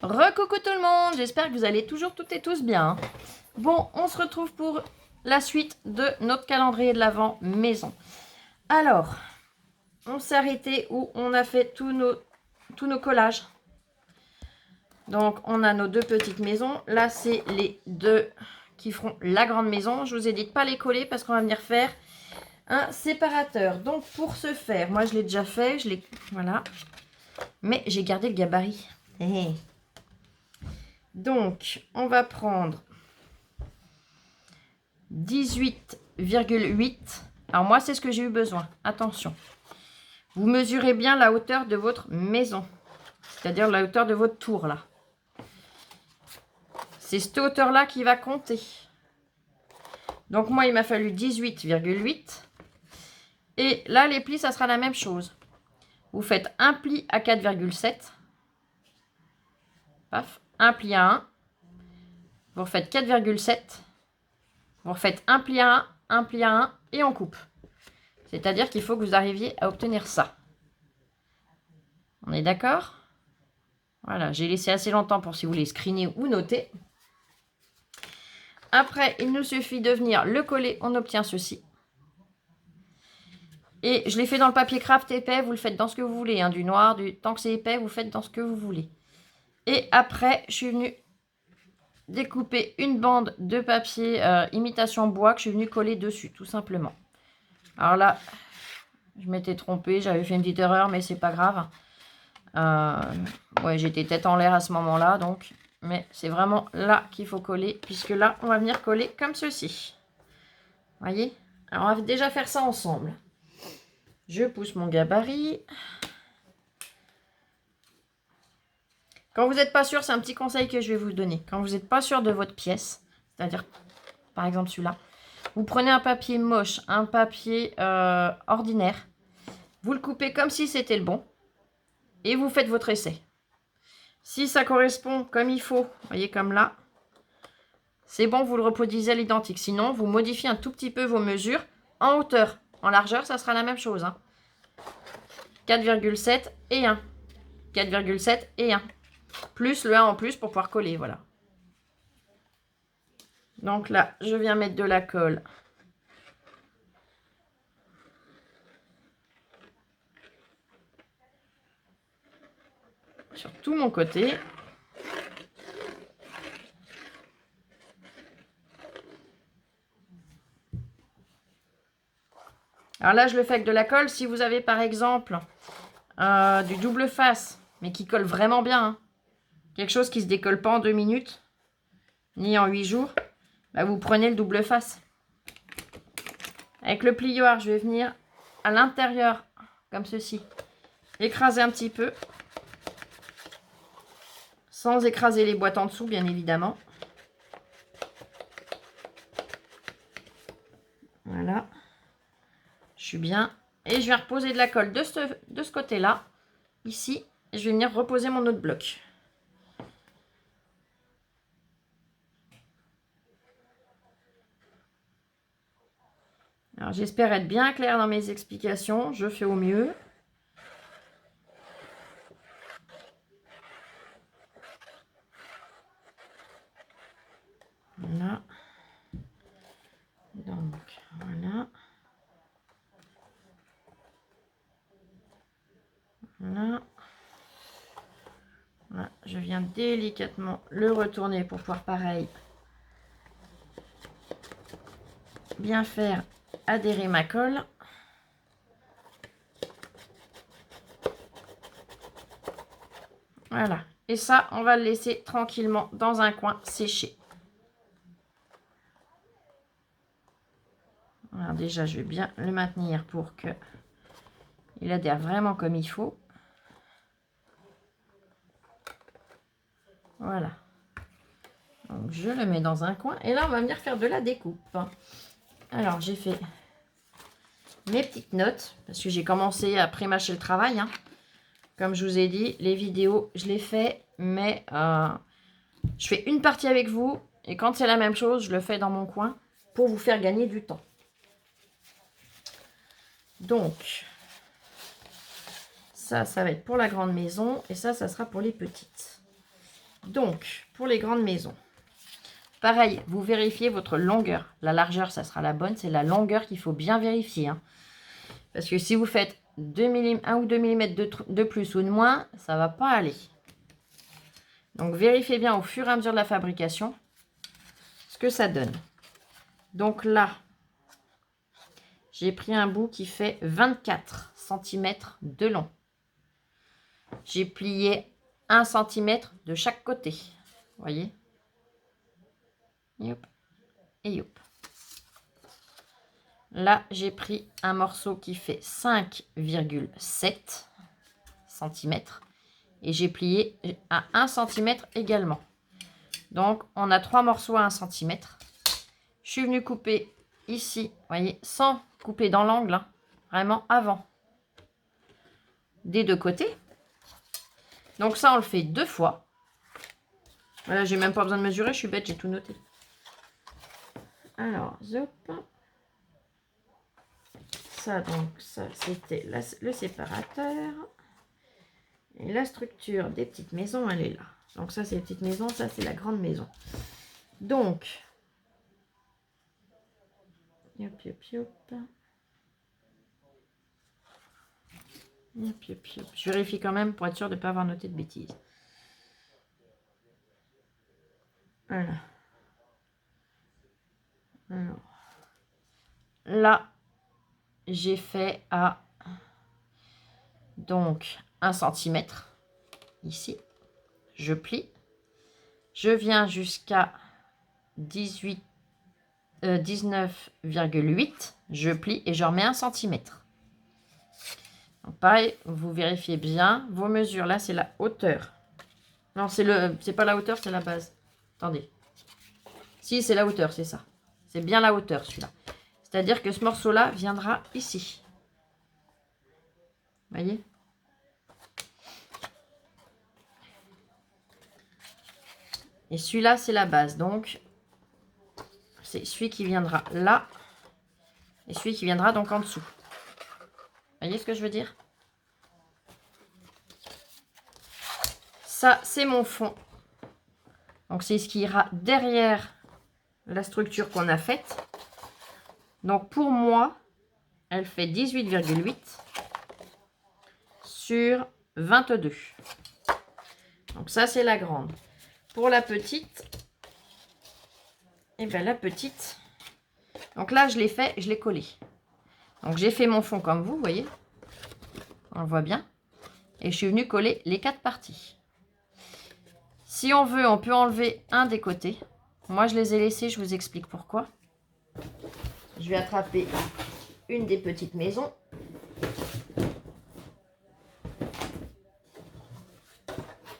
Recoucou tout le monde, j'espère que vous allez toujours toutes et tous bien. Bon, on se retrouve pour la suite de notre calendrier de l'Avent maison. Alors, on s'est arrêté où on a fait tous nos collages. Donc, on a nos deux petites maisons. Là, c'est les deux qui feront la grande maison. Je vous ai dit de ne pas les coller parce qu'on va venir faire un séparateur. Donc, pour ce faire, moi, je l'ai déjà fait. Voilà. Mais j'ai gardé le gabarit. Donc, on va prendre 18,8. Alors moi, c'est ce que j'ai eu besoin. Attention. Vous mesurez bien la hauteur de votre maison. C'est-à-dire la hauteur de votre tour, là. C'est cette hauteur-là qui va compter. Donc moi, il m'a fallu 18,8. Et là, les plis, ça sera la même chose. Vous faites un pli à 4,7. Paf. Un pli à 1. Vous refaites 4,7. Vous refaites un pli à 1, un pli à 1 et on coupe. C'est-à-dire qu'il faut que vous arriviez à obtenir ça. On est d'accord? Voilà, j'ai laissé assez longtemps pour si vous voulez screener ou noter. Après, il nous suffit de venir le coller. On obtient ceci. Et je l'ai fait dans le papier craft épais. Vous le faites dans ce que vous voulez. Hein, du noir, tant que c'est épais, vous faites dans ce que vous voulez. Et après, je suis venue découper une bande de papier imitation bois que je suis venue coller dessus, tout simplement. Alors là, je m'étais trompée. J'avais fait une petite erreur, mais c'est pas grave. Ouais, j'étais tête en l'air à ce moment-là, donc. Mais c'est vraiment là qu'il faut coller, puisque là, on va venir coller comme ceci. Voyez? Alors, on va déjà faire ça ensemble. Je pousse mon gabarit. Quand vous n'êtes pas sûr, c'est un petit conseil que je vais vous donner. Quand vous n'êtes pas sûr de votre pièce, c'est-à-dire, par exemple, celui-là, vous prenez un papier moche, un papier ordinaire, vous le coupez comme si c'était le bon, et vous faites votre essai. Si ça correspond comme il faut, vous voyez comme là, c'est bon, vous le reproduisez à l'identique. Sinon, vous modifiez un tout petit peu vos mesures en hauteur. En largeur, ça sera la même chose. Hein. 4,7 et 1. 4,7 et 1. Plus le 1 en plus pour pouvoir coller, voilà. Donc là, je viens mettre de la colle. Sur tout mon côté. Alors là, je le fais avec de la colle. Si vous avez par exemple du double face, mais qui colle vraiment bien, hein, quelque chose qui ne se décolle pas en 2 minutes, ni en 8 jours, bah vous prenez le double face. Avec le plioir, je vais venir à l'intérieur, comme ceci, écraser un petit peu, sans écraser les boîtes en dessous, bien évidemment. Voilà. Je suis bien. Et je vais reposer de la colle de ce côté-là, ici. Et je vais venir reposer mon autre bloc. Alors, j'espère être bien claire dans mes explications. Je fais au mieux. Voilà. Donc, voilà. Voilà. Voilà. Je viens délicatement le retourner pour pouvoir, pareil, bien faire adhérer ma colle. Voilà. Et ça, on va le laisser tranquillement dans un coin sécher. Alors déjà, je vais bien le maintenir pour que il adhère vraiment comme il faut. Voilà. Donc, je le mets dans un coin. Et là, on va venir faire de la découpe. Alors, j'ai fait mes petites notes. Parce que j'ai commencé à pré-mâcher le travail. Hein. Comme je vous ai dit, les vidéos, je les fais. Mais je fais une partie avec vous. Et quand c'est la même chose, je le fais dans mon coin. Pour vous faire gagner du temps. Donc, ça va être pour la grande maison. Et ça sera pour les petites. Donc, pour les grandes maisons, pareil, vous vérifiez votre longueur. La largeur, ça sera la bonne. C'est la longueur qu'il faut bien vérifier. Hein. Parce que si vous faites 1 ou 2 mm de plus ou de moins, ça ne va pas aller. Donc, vérifiez bien au fur et à mesure de la fabrication ce que ça donne. Donc là, j'ai pris un bout qui fait 24 cm de long. J'ai plié 1 cm de chaque côté. Vous voyez? Yop. Et yop. Là, j'ai pris un morceau qui fait 5,7 cm. Et j'ai plié à 1 cm également. Donc, on a 3 morceaux à 1 cm. Je suis venue couper ici, vous voyez, sans couper dans l'angle, hein, vraiment avant. Des deux côtés. Donc ça, on le fait 2 fois. Voilà, j'ai même pas besoin de mesurer, je suis bête, j'ai tout noté. Alors, zop. Ça, donc, ça, c'était le séparateur. Et la structure des petites maisons, elle est là. Donc ça, c'est les petites maisons, ça, c'est la grande maison. Donc, yop, yop, yop. Yop, yop, yop. Je vérifie quand même pour être sûr de ne pas avoir noté de bêtises. Voilà. Alors, là, j'ai fait à donc 1 cm ici. Je plie. Je viens jusqu'à 19,8. Je plie et je remets 1 cm. Donc pareil, vous vérifiez bien vos mesures. Là, c'est la hauteur. Non, c'est pas la hauteur, c'est la base. Attendez. Si, c'est la hauteur, c'est ça. C'est bien la hauteur, celui-là. C'est-à-dire que ce morceau-là viendra ici. Vous voyez? Et celui-là, c'est la base. Donc, c'est celui qui viendra là. Et celui qui viendra donc en dessous. Vous voyez ce que je veux dire? Ça, c'est mon fond. Donc, c'est ce qui ira derrière la structure qu'on a faite. Donc, pour moi, elle fait 18,8 sur 22. Donc, ça, c'est la grande. Pour la petite, et bien la petite, donc là, je l'ai fait, je l'ai collé. Donc, j'ai fait mon fond comme vous voyez. On le voit bien. Et je suis venue coller les 4 parties. Si on veut, on peut enlever un des côtés. Moi, je les ai laissés, je vous explique pourquoi. Je vais attraper une des petites maisons.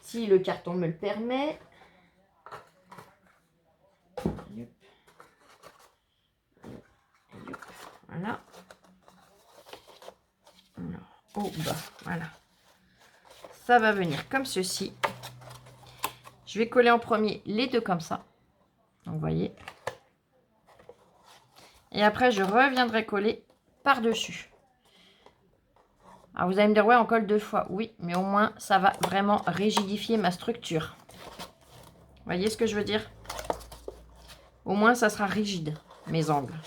Si le carton me le permet. Voilà. Oh, bah, voilà. Ça va venir comme ceci. Je vais coller en premier les deux comme ça. Donc, vous voyez. Et après, je reviendrai coller par-dessus. Alors, vous allez me dire, ouais, on colle 2 fois. Oui, mais au moins, ça va vraiment rigidifier ma structure. Vous voyez ce que je veux dire? Au moins, ça sera rigide, mes angles.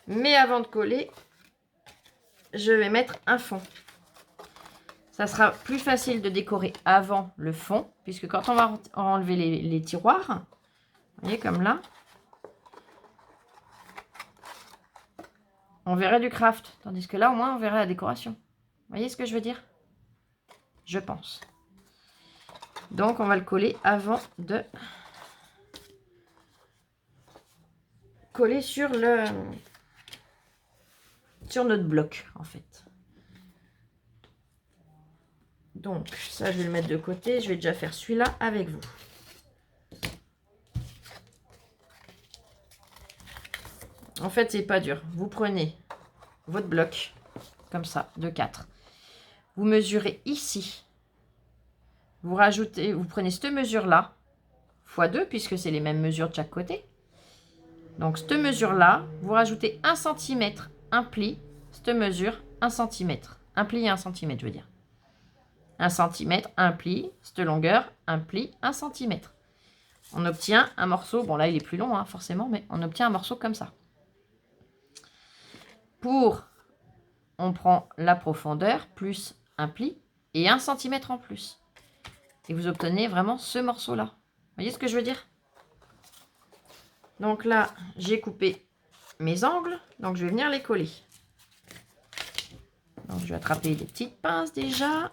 Mais avant de coller, je vais mettre un fond. Ça sera plus facile de décorer avant le fond, puisque quand on va enlever les tiroirs, vous voyez comme là, on verrait du craft. Tandis que là, au moins, on verrait la décoration. Vous voyez ce que je veux dire? Je pense. Donc, on va le coller avant de coller sur notre bloc, en fait. Donc, ça, je vais le mettre de côté. Je vais déjà faire celui-là avec vous. En fait, c'est pas dur. Vous prenez votre bloc, comme ça, de 4. Vous mesurez ici. Vous rajoutez, vous prenez cette mesure-là, x 2, puisque c'est les mêmes mesures de chaque côté. Donc, cette mesure-là, vous rajoutez 1 cm, un pli. Cette mesure, 1 cm. Un pli et 1 cm, je veux dire. 1 cm, un pli, cette longueur, un pli, 1 cm. On obtient un morceau, bon là il est plus long hein, forcément, mais on obtient un morceau comme ça. On prend la profondeur plus un pli et 1 cm en plus. Et vous obtenez vraiment ce morceau-là. Vous voyez ce que je veux dire? Donc là, j'ai coupé mes angles, donc je vais venir les coller. Donc je vais attraper des petites pinces déjà.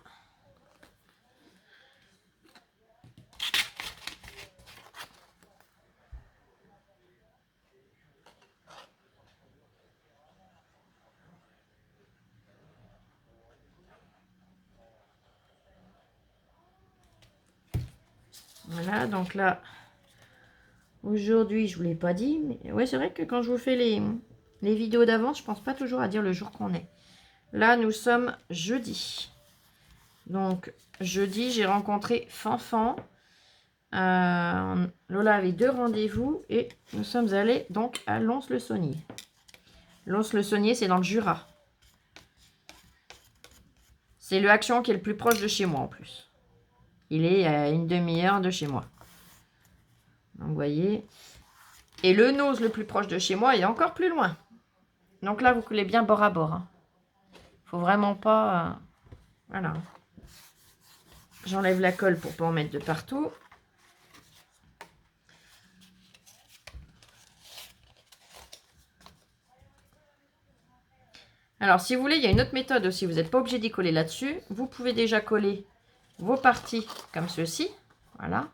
Voilà, donc là, aujourd'hui, je ne vous l'ai pas dit, mais ouais, c'est vrai que quand je vous fais les vidéos d'avance, je pense pas toujours à dire le jour qu'on est. Là, nous sommes jeudi. Donc, jeudi, j'ai rencontré Fanfan. Lola avait 2 rendez-vous et nous sommes allés donc à Lons-le-Saunier. Lons-le-Saunier, c'est dans le Jura. C'est le Action qui est le plus proche de chez moi en plus. Il est à une demi-heure de chez moi. Donc, vous voyez. Et le Nose le plus proche de chez moi est encore plus loin. Donc là, vous coulez bien bord à bord. Hein. Faut vraiment pas... Voilà. J'enlève la colle pour pas en mettre de partout. Alors, si vous voulez, il y a une autre méthode aussi. Vous n'êtes pas obligé d'y coller là-dessus. Vous pouvez déjà coller vos parties comme ceci. Voilà.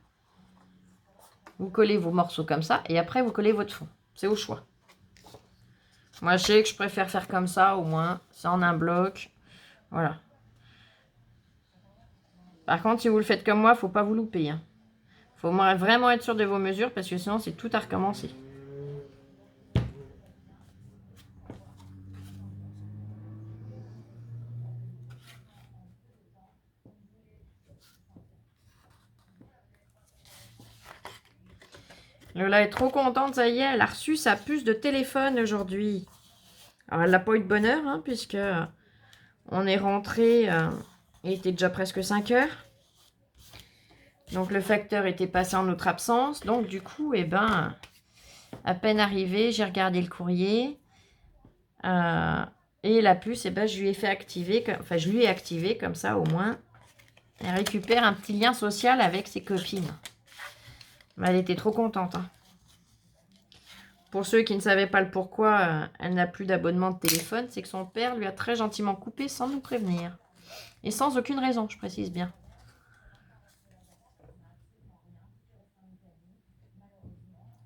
Vous collez vos morceaux comme ça. Et après, vous collez votre fond. C'est au choix. Moi, je sais que je préfère faire comme ça, au moins. C'est en un bloc. Voilà. Par contre, si vous le faites comme moi, il ne faut pas vous louper. Hein. Faut vraiment être sûr de vos mesures parce que sinon, c'est tout à recommencer. Lola est trop contente, ça y est, elle a reçu sa puce de téléphone aujourd'hui. Alors, elle n'a pas eu de bonheur, hein, puisque on est rentré, il était déjà presque 5 heures. Donc, le facteur était passé en notre absence. Donc, du coup, eh ben, à peine arrivé, j'ai regardé le courrier. Et la puce, eh ben, je lui ai fait activer, enfin, je lui ai activé comme ça, au moins. Elle récupère un petit lien social avec ses copines. Mais elle était trop contente, hein. Pour ceux qui ne savaient pas le pourquoi, elle n'a plus d'abonnement de téléphone, c'est que son père lui a très gentiment coupé sans nous prévenir. Et sans aucune raison, je précise bien.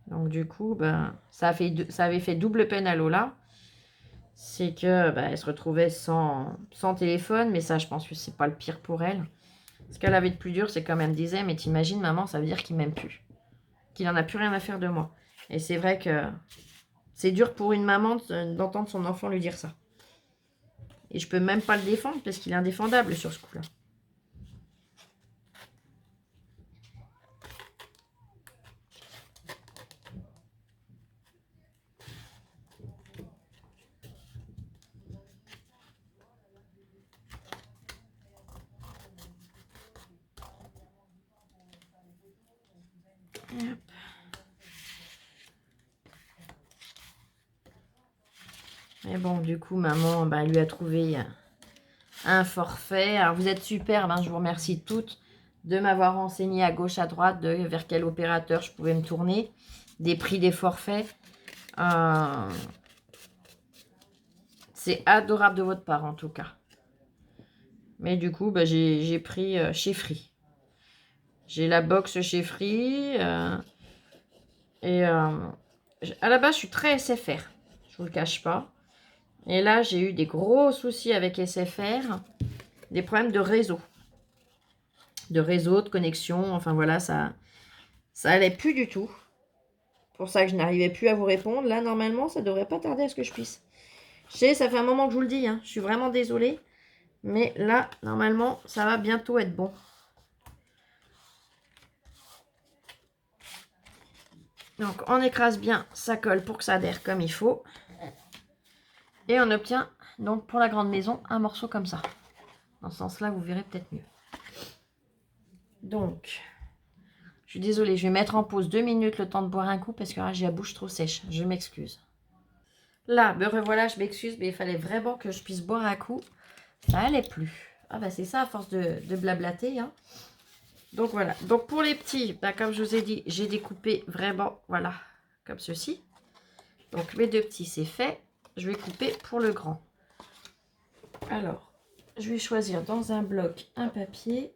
Donc du coup, ben, ça avait fait double peine à Lola. C'est que ben, elle se retrouvait sans téléphone, mais ça, je pense que c'est pas le pire pour elle. Ce qu'elle avait de plus dur, c'est quand même disait, mais t'imagines, maman, ça veut dire qu'il m'aime plus. Qu'il en a plus rien à faire de moi. Et c'est vrai que c'est dur pour une maman d'entendre son enfant lui dire ça. Et je peux même pas le défendre parce qu'il est indéfendable sur ce coup-là. Hop. Et bon, du coup, maman, ben, lui a trouvé un forfait. Alors, vous êtes super, ben, je vous remercie toutes de m'avoir renseigné à gauche, à droite, vers quel opérateur je pouvais me tourner, des prix des forfaits. C'est adorable de votre part, en tout cas. Mais du coup, ben, j'ai pris chez Free. J'ai la box chez Free. À la base, je suis très SFR. Je vous le cache pas. Et là, j'ai eu des gros soucis avec SFR. Des problèmes de réseau. De connexion. Enfin, voilà, ça allait plus du tout. Pour ça que je n'arrivais plus à vous répondre. Là, normalement, ça devrait pas tarder à ce que je puisse. Je sais, ça fait un moment que je vous le dis. Hein. Je suis vraiment désolée. Mais là, normalement, ça va bientôt être bon. Donc, on écrase bien sa colle pour que ça adhère comme il faut. Et on obtient, donc, pour la grande maison, un morceau comme ça. Dans ce sens-là, vous verrez peut-être mieux. Donc, je suis désolée, je vais mettre en pause 2 minutes le temps de boire un coup parce que là, j'ai la bouche trop sèche. Je m'excuse. Là, me revoilà, je m'excuse, mais il fallait vraiment que je puisse boire un coup. Ça allait plus. Ah bah c'est ça à force de blablater. Hein. Donc voilà. Donc pour les petits, bah, comme je vous ai dit, j'ai découpé vraiment, voilà, comme ceci. Donc mes 2 petits, c'est fait. Je vais couper pour le grand. Alors, je vais choisir dans un bloc un papier.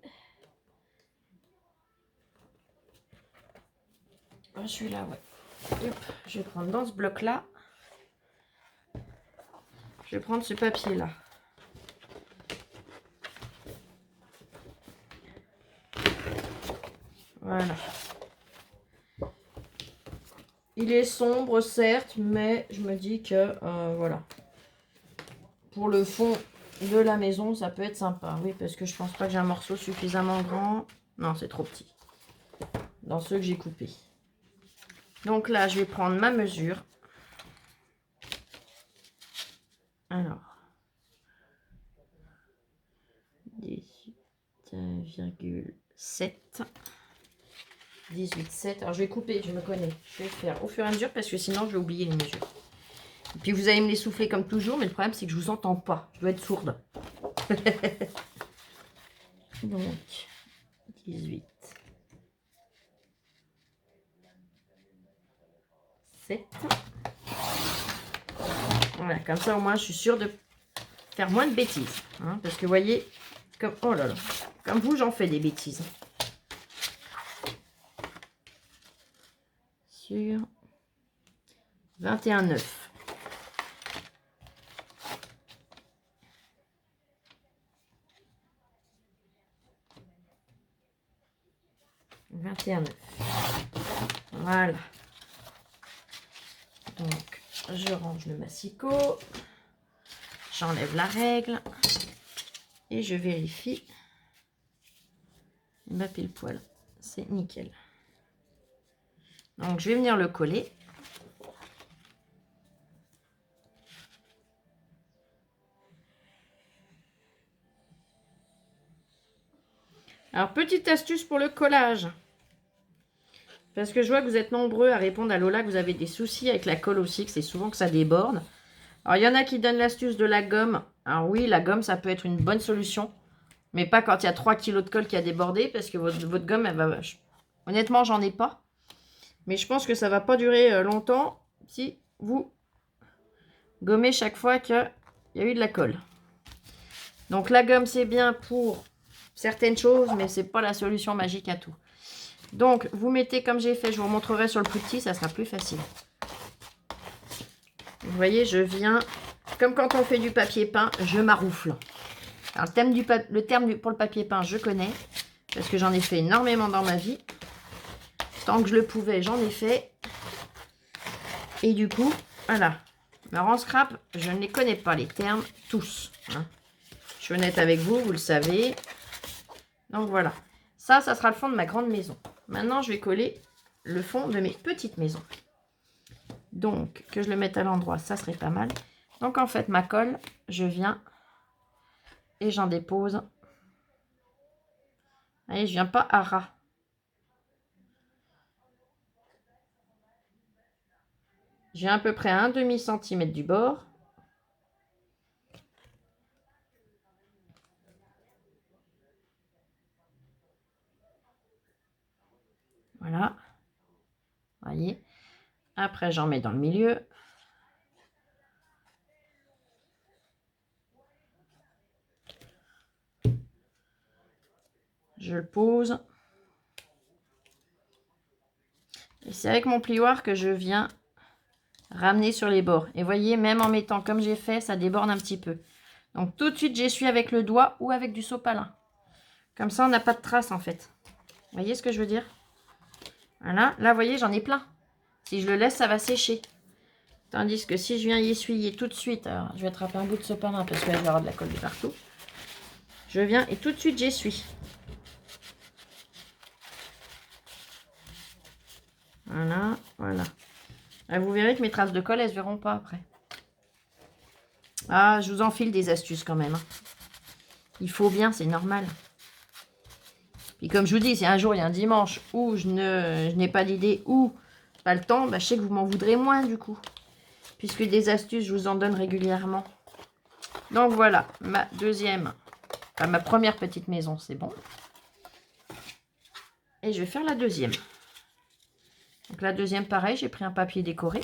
Oh, celui-là, ouais. Hop, je vais prendre dans ce bloc-là. Je vais prendre ce papier-là. Voilà. Il est sombre, certes, mais je me dis que, voilà. Pour le fond de la maison, ça peut être sympa. Oui, parce que je pense pas que j'ai un morceau suffisamment grand. Non, c'est trop petit. Dans ceux que j'ai coupés. Donc là, je vais prendre ma mesure. Alors. 18,7. 18,7. Alors, je vais couper, je me connais. Je vais faire au fur et à mesure parce que sinon, je vais oublier les mesures. Et puis, vous allez me les souffler comme toujours, mais le problème, c'est que je vous entends pas. Je dois être sourde. Donc, 18. 7. Voilà, comme ça, au moins, je suis sûre de faire moins de bêtises. Hein, parce que, vous voyez, comme... Oh là là. Comme vous, j'en fais des bêtises. Sur 21,9. 21,9. Voilà. Donc, je range le massicot. J'enlève la règle. Et je vérifie. Ma pile poil. C'est nickel. Donc, je vais venir le coller. Alors, petite astuce pour le collage. Parce que je vois que vous êtes nombreux à répondre à Lola que vous avez des soucis avec la colle aussi, que c'est souvent que ça déborde. Alors, il y en a qui donnent l'astuce de la gomme. Alors oui, la gomme, ça peut être une bonne solution. Mais pas quand il y a 3 kg de colle qui a débordé, parce que votre gomme, elle va... Honnêtement, j'en ai pas. Mais je pense que ça va pas durer longtemps si vous gommez chaque fois qu'il y a eu de la colle. Donc la gomme, c'est bien pour certaines choses, mais c'est pas la solution magique à tout. Donc, vous mettez comme j'ai fait, je vous montrerai sur le plus petit, ça sera plus facile. Vous voyez, je viens, comme quand on fait du papier peint, je maroufle. Alors, le terme pour le papier peint, je connais, parce que j'en ai fait énormément dans ma vie. Tant que je le pouvais, j'en ai fait. Et du coup, voilà. Mais en scrap, je ne les connais pas, les termes, tous. Hein. Je suis honnête avec vous, vous le savez. Donc, voilà. Ça sera le fond de ma grande maison. Maintenant, je vais coller le fond de mes petites maisons. Donc, que je le mette à l'endroit, ça serait pas mal. Donc, en fait, ma colle, je viens et j'en dépose. Vous voyez, je viens pas à ras. J'ai à peu près un demi-centimètre du bord. Voilà. Vous voyez. Après, j'en mets dans le milieu. Je le pose. Et c'est avec mon plioir que je viens ramener sur les bords. Et voyez, même en mettant comme j'ai fait, ça déborde un petit peu. Donc, tout de suite, j'essuie avec le doigt ou avec du sopalin. Comme ça, on n'a pas de traces, en fait. Vous voyez ce que je veux dire? Voilà. Là, vous voyez, j'en ai plein. Si je le laisse, ça va sécher. Tandis que si je viens y essuyer tout de suite, alors je vais attraper un bout de sopalin parce qu'il va y avoir de la colle de partout. Je viens et tout de suite, j'essuie. Voilà, voilà. Et vous verrez que mes traces de colle, elles ne se verront pas après. Ah, je vous enfile des astuces quand même. Hein. Il faut bien, c'est normal. Puis comme je vous dis, si un jour il y a un dimanche où je n'ai pas d'idée ou pas le temps, bah, je sais que vous m'en voudrez moins du coup. Puisque des astuces, je vous en donne régulièrement. Donc voilà, ma deuxième, enfin ma première petite maison, c'est bon. Et je vais faire la deuxième. Donc la deuxième, pareil, j'ai pris un papier décoré.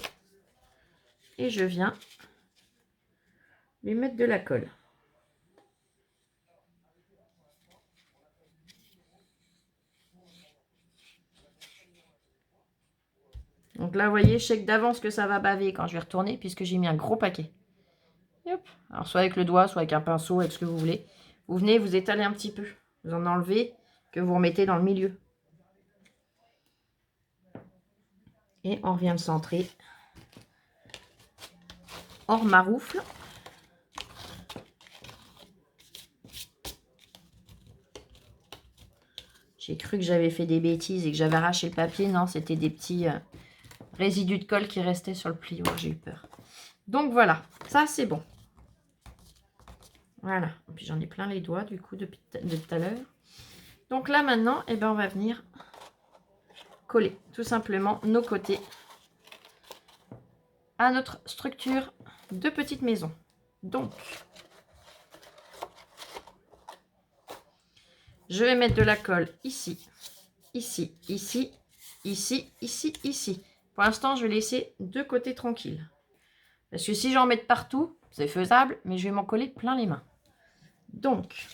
Et je viens lui mettre de la colle. Donc là, vous voyez, je sais que d'avance que ça va baver quand je vais retourner, puisque j'ai mis un gros paquet. Hop. Alors, soit avec le doigt, soit avec un pinceau, avec ce que vous voulez. Vous venez, vous étalez un petit peu. Vous en enlevez, que vous remettez dans le milieu. Et on vient le centrer hors maroufle. J'ai cru que j'avais fait des bêtises et que j'avais arraché le papier. Non, c'était des petits résidus de colle qui restaient sur le plioir. J'ai eu peur. Donc voilà, ça c'est bon. Voilà, et puis j'en ai plein les doigts du coup de tout à l'heure. Donc là maintenant, eh ben, on va venir coller tout simplement nos côtés à notre structure de petite maison. Donc, je vais mettre de la colle ici, ici, ici, ici, ici, ici. Pour l'instant, je vais laisser deux côtés tranquilles. Parce que si j'en mets partout, c'est faisable, mais je vais m'en coller plein les mains. Donc,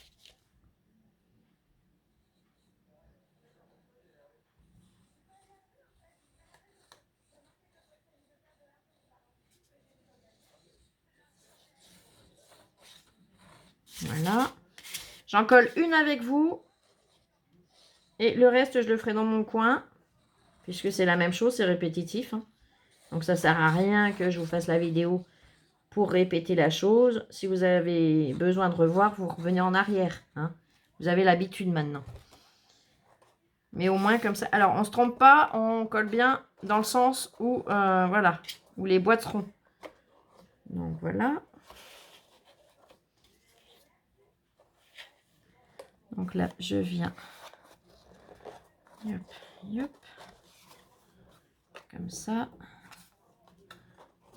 voilà. J'en colle une avec vous. Et le reste, je le ferai dans mon coin. Puisque c'est la même chose, c'est répétitif. Hein. Donc ça sert à rien que je vous fasse la vidéo pour répéter la chose. Si vous avez besoin de revoir, vous revenez en arrière. Hein. Vous avez l'habitude maintenant. Mais au moins comme ça. Alors, on ne se trompe pas, on colle bien dans le sens où, voilà, où les boîtes seront. Donc, voilà. Donc là, je viens. Hop, hop. Comme ça.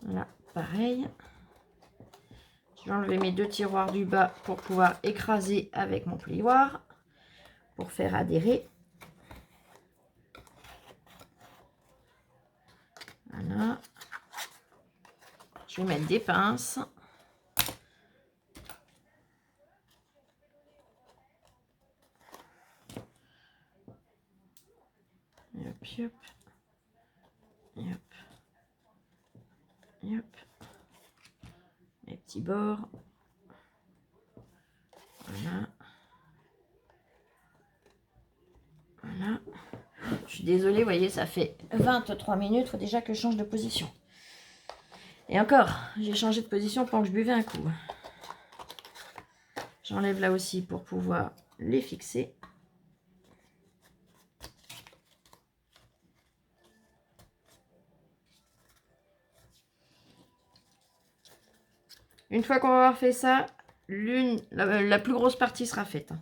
Là, pareil. Je vais enlever mes deux tiroirs du bas pour pouvoir écraser avec mon plioir. Pour faire adhérer. Voilà. Je vais mettre des pinces. Et hop, hop. Et hop. Et hop. Mes petits bords. Voilà. Voilà. Je suis désolée, vous voyez, ça fait 23 minutes. Il faut déjà que je change de position. Et encore, j'ai changé de position pendant que je buvais un coup. J'enlève là aussi pour pouvoir les fixer. Une fois qu'on va avoir fait ça, la plus grosse partie sera faite.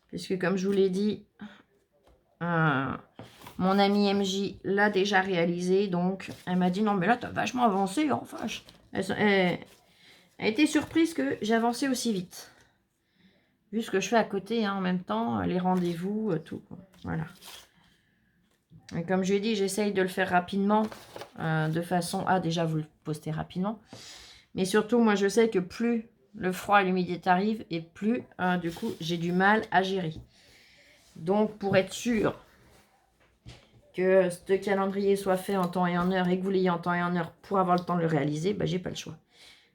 Puisque comme je vous l'ai dit, mon amie MJ l'a déjà réalisé. Donc elle m'a dit non mais là tu as vachement avancé. Enfin, elle a été surprise que j'ai avancé aussi vite. Vu ce que je fais à côté hein, en même temps, les rendez-vous, tout. Voilà. Et comme je l'ai dit, j'essaye de le faire rapidement, de façon à déjà vous le poster rapidement. Mais surtout, moi, je sais que plus le froid et l'humidité arrivent, et plus, du coup, j'ai du mal à gérer. Donc, pour être sûr que ce calendrier soit fait en temps et en heure, et que vous l'ayez en temps et en heure pour avoir le temps de le réaliser, bah, j'ai pas le choix.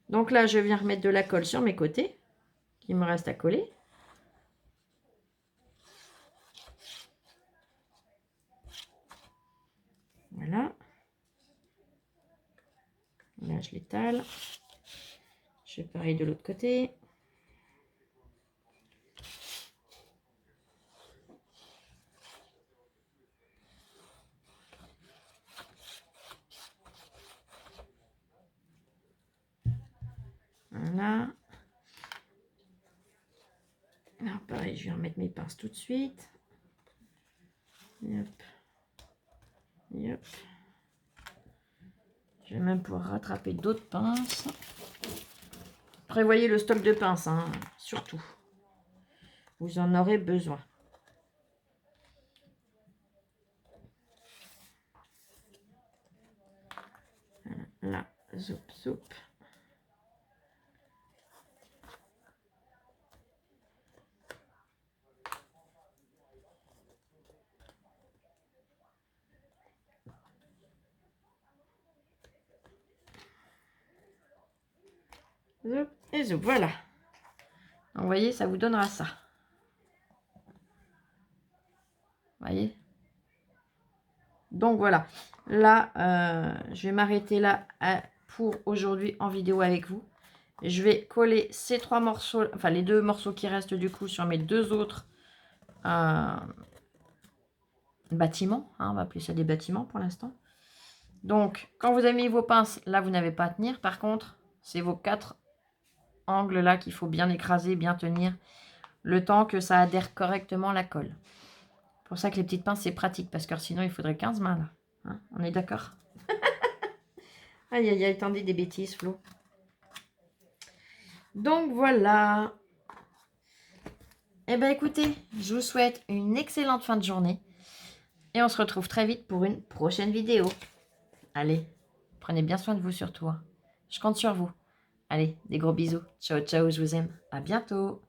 Donc là, je viens remettre de la colle sur mes côtés, qui me reste à coller. Voilà. Là, je l'étale. Je fais pareil de l'autre côté. Voilà. pareil, je vais remettre mes pinces tout de suite. Yep. Yep. Je vais même pouvoir rattraper d'autres pinces. Prévoyez le stock de pinces, hein, surtout. Vous en aurez besoin. Voilà, là, zoup, zoup. Zoup et zoup, voilà. Donc, vous voyez, ça vous donnera ça. Vous voyez? Donc voilà, là, je vais m'arrêter là pour aujourd'hui en vidéo avec vous. Je vais coller ces 3 morceaux, enfin les 2 morceaux qui restent du coup sur mes 2 autres bâtiments. Hein, on va appeler ça des bâtiments pour l'instant. Donc, quand vous avez mis vos pinces, là, vous n'avez pas à tenir. Par contre, c'est vos 4 angles là qu'il faut bien écraser, bien tenir, le temps que ça adhère correctement la colle. C'est pour ça que les petites pinces, c'est pratique, parce que sinon, il faudrait 15 mains là. Hein, on est d'accord? Aïe, aïe, aïe, attendez des bêtises, Flo. Donc, voilà. Eh bien, écoutez, je vous souhaite une excellente fin de journée. Et on se retrouve très vite pour une prochaine vidéo. Allez, prenez bien soin de vous surtout. Hein. Je compte sur vous. Allez, des gros bisous. Ciao, ciao, je vous aime. À bientôt.